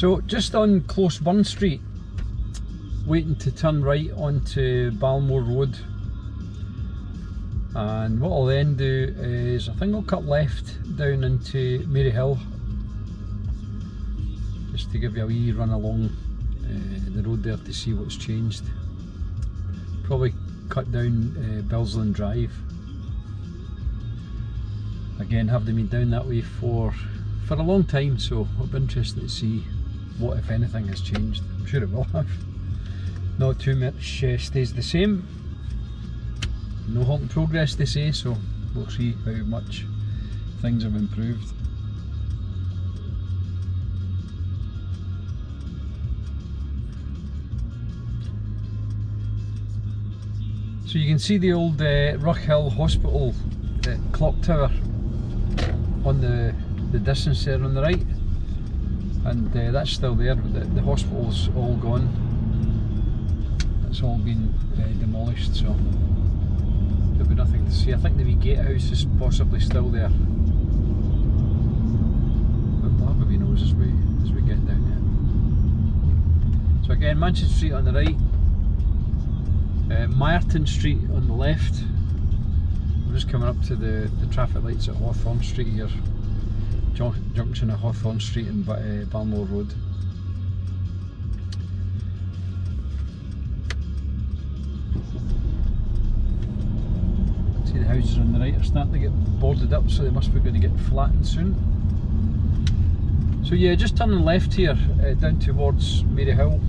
So just on Closeburn Street, waiting to turn right onto Burmola Road, and what I'll then do is I think I'll cut left down into Firhill, just to give you a wee run along the road there to see what's changed. Probably cut down Burmola Drive. Again, haven't been down that way for a long time, so it'll be interesting to see what, if anything, has changed. I'm sure it will have. Not too much stays the same. No halt in progress, they say, so we'll see how much things have improved. So you can see the old Ruchill Hospital clock tower on the distance there on the right, and that's still there, but the hospital's all gone. It's all been demolished, so there'll be nothing to see. I think the wee gatehouse is possibly still there, but we'll have a wee nose as we get down there. So again, Manchester Street on the right, Myreton Street on the left. I'm just coming up to the traffic lights at Hawthorne Street here, junction of Hawthorne Street and Burmola Road. See, the houses on the right are starting to get boarded up, so they must be going to get flattened soon. So yeah, just turning left here down towards Firhill.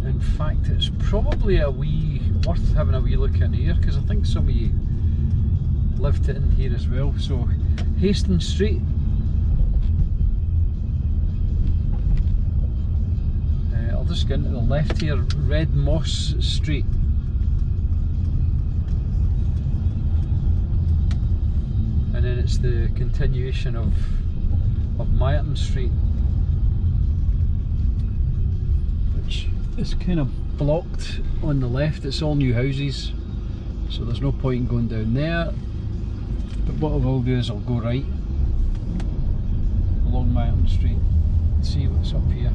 In fact, it's probably worth having a wee look in here, because I think some of you lived in here as well. So Hastings Street, I'll just get into the left here, Red Moss Street. And then it's the continuation of Myreton Street, which is kind of blocked on the left. It's all new houses, so there's no point in going down there. But what I will do is I'll go right along Myreton Street and see what's up here.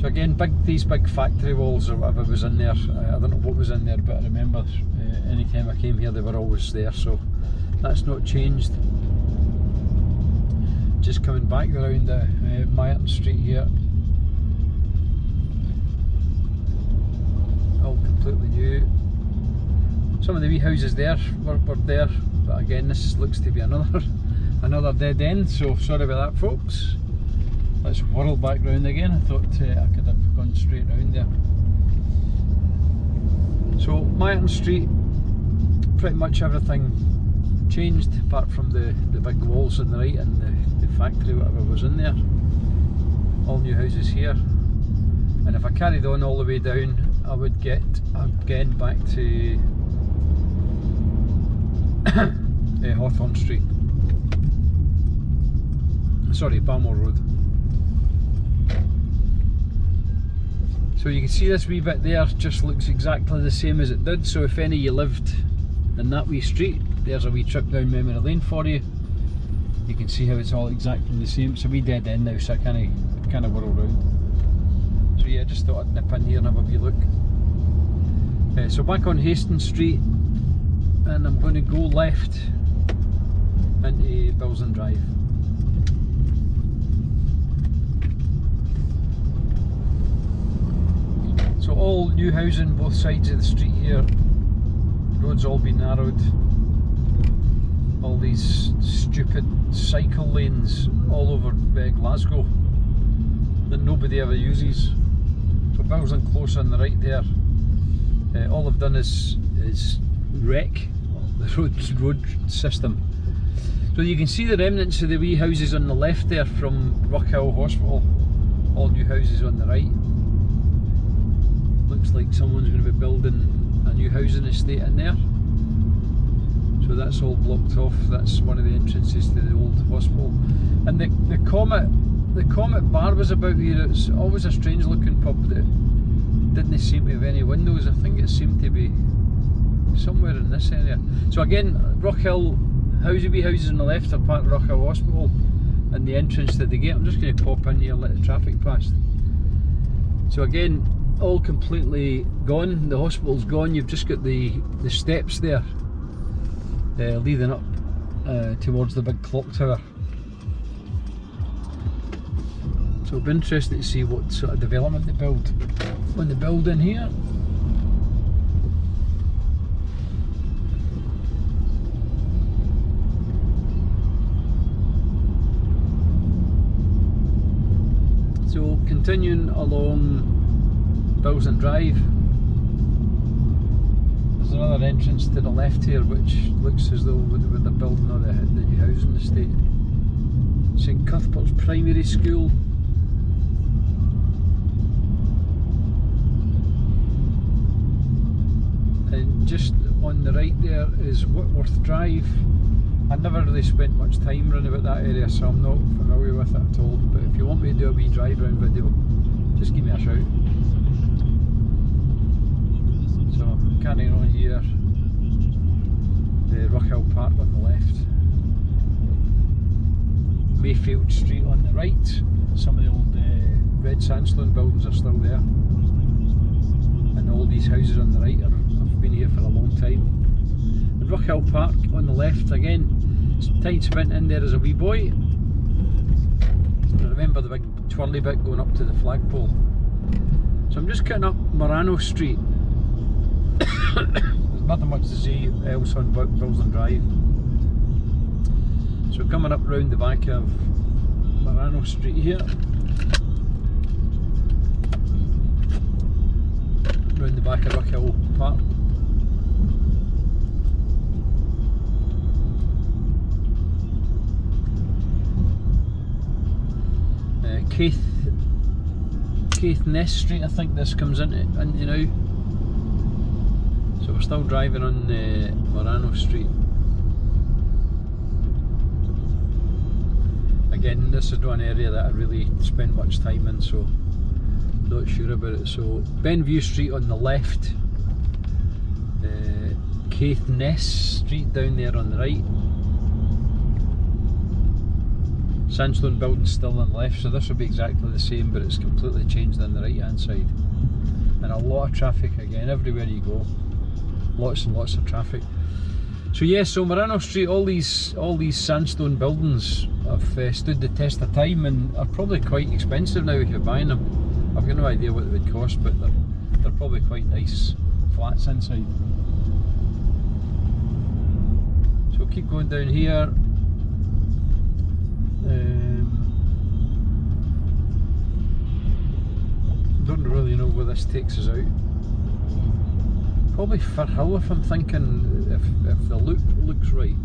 So again, these big factory walls or whatever was in there, I don't know what was in there, but I remember any time I came here they were always there, so that's not changed. Just coming back around Myreton Street here, all completely new. Some of the wee houses there were there, but again this looks to be another dead end, so sorry about that, folks. Let's whirl back round again. I thought I could have gone straight round there. So Myreton Street, pretty much everything changed apart from the big walls on the right and the factory, whatever was in there. All new houses here, and if I carried on all the way down I would get again back to Hawthorne Street, sorry, Burmola Road. So you can see this wee bit there just looks exactly the same as it did, so if any of you lived in that wee street, there's a wee trip down memory lane for you. You can see how it's all exactly the same. It's a wee dead end now, so I can't whirl round. So yeah, just thought I'd nip in here and have a wee look. So back on Hastings Street, and I'm going to go left into Burmola Drive. So all new housing both sides of the street here, roads all been narrowed, all these stupid cycle lanes all over Glasgow that nobody ever uses. So Burmola Close on the right there, all they've done is wreck the road system. So you can see the remnants of the wee houses on the left there from Ruchill Hospital, all new houses on the right. Looks like someone's going to be building a new housing estate in there. So that's all blocked off. That's one of the entrances to the old hospital. And the Comet bar was about here. It's always a strange looking pub that didn't seem to have any windows. I think it seemed to be somewhere in this area. So again, Ruchill wee houses on the left are part of Ruchill Hospital and the entrance to the gate. I'm just going to pop in here and let the traffic pass. So again, all completely gone. The hospital's gone. You've just got the steps there leading up towards the big clock tower. So it'll be interesting to see what sort of development they build when they build in here. So continuing along Burmola Drive, there's another entrance to the left here which looks as though with the building of the new housing estate. St Cuthbert's Primary School. And just on the right there is Whitworth Drive. I never really spent much time around about that area, so I'm not familiar with it at all. But if you want me to do a wee drive round video, just give me a shout. So carrying on here, the Ruchill Park on the left, Mayfield Street on the right. Some of the old red sandstone buildings are still there, and all these houses on the right have been here for a long time. And Ruchill Park on the left again. Time spent in there as a wee boy. I remember the big twirly bit going up to the flagpole. So I'm just cutting up Morano Street. There's nothing much to see else on Burmola Drive. So coming up round the back of Morano Street here, round the back of Ruchill Park. Caithness Street, I think this comes into now. So we're still driving on Morano Street. Again, this is not an area that I really spend much time in, so not sure about it. So Benview Street on the left, Caithness Street down there on the right. Sandstone building still on the left, so this will be exactly the same, but it's completely changed on the right hand side. And a lot of traffic again, everywhere you go. Lots and lots of traffic. So yeah, so Morano Street, all these sandstone buildings have stood the test of time and are probably quite expensive now if you're buying them. I've got no idea what they would cost, but they're probably quite nice flats inside. So we'll keep going down here. Don't really know where this takes us out. Probably Firhill if I'm thinking, if the loop looks right.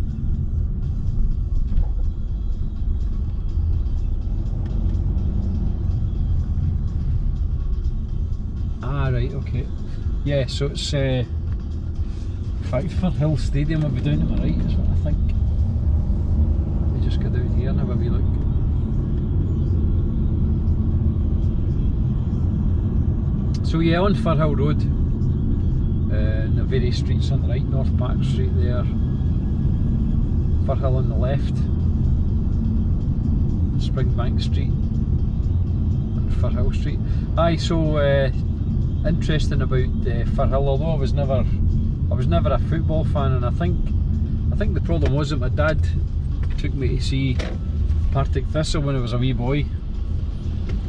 Ah right, okay. Yeah, so it's in fact Firhill Stadium will be down to my right, is what I think. Let me just go down here and have a wee look. So yeah, on Firhill Road, and the various streets on the right, North Park Street there, Firhill on the left, Springbank Street and Firhill Street. Aye, so interesting about Firhill, although I was never a football fan, and I think the problem was that my dad took me to see Partick Thistle when I was a wee boy.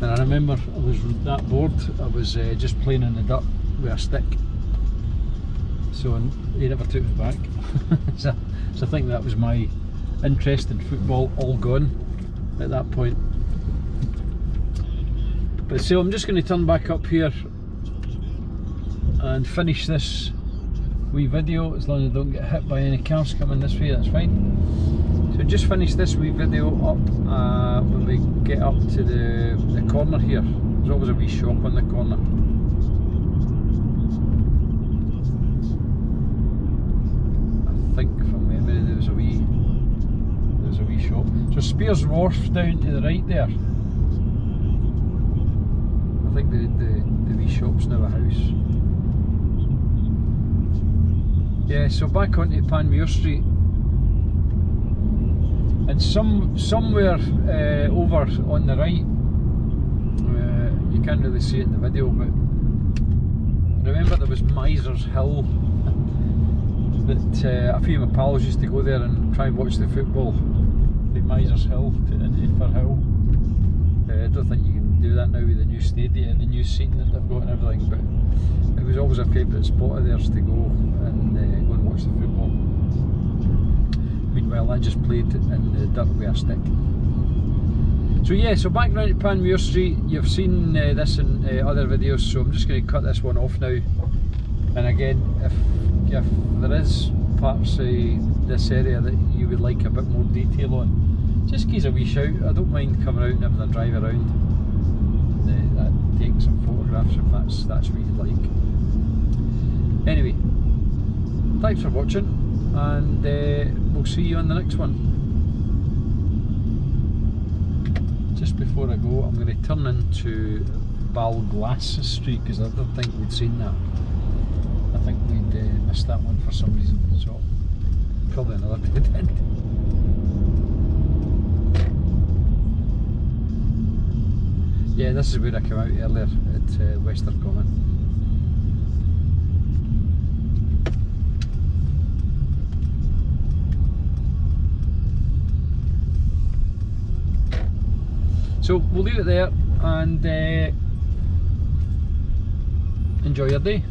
And I remember I was that bored, I was just playing in the dirt with a stick. So he never took me back. so I think that was my interest in football all gone at that point. But so I'm just going to turn back up here and finish this wee video, as long as I don't get hit by any cars coming this way, that's fine. So just finish this wee video up when we get up to the corner here. There's always a wee shop on the corner. I think from memory there's a wee shop. So Spears Wharf down to the right there. I think the wee shop's now a house. Yeah, so back onto Panmure Street. And somewhere over on the right, you can't really see it in the video, but remember there was Miser's Hill that a few of my pals used to go there and try and watch the football. The Miser's Hill into Firhill. I don't think you can do that now with the new stadium, the new seating that they've got and everything, but it was always a favourite spot of theirs to go and watch the football. Meanwhile, I just played in the dirt with a stick. So yeah, so back round to Panmure Street. You've seen this in other videos, so I'm just going to cut this one off now. And again, if there is parts of this area that you would like a bit more detail on, just give us a wee shout. I don't mind coming out and having a drive around and take some photographs if that's what you'd like. Anyway, thanks for watching, and we'll see you on the next one. Just before I go, I'm going to turn into Balglass Street because I don't think we'd seen that. I think we'd missed that one for some reason, so probably another dead end. Yeah, this is where I came out earlier at Western Common. So we'll leave it there and enjoy your day.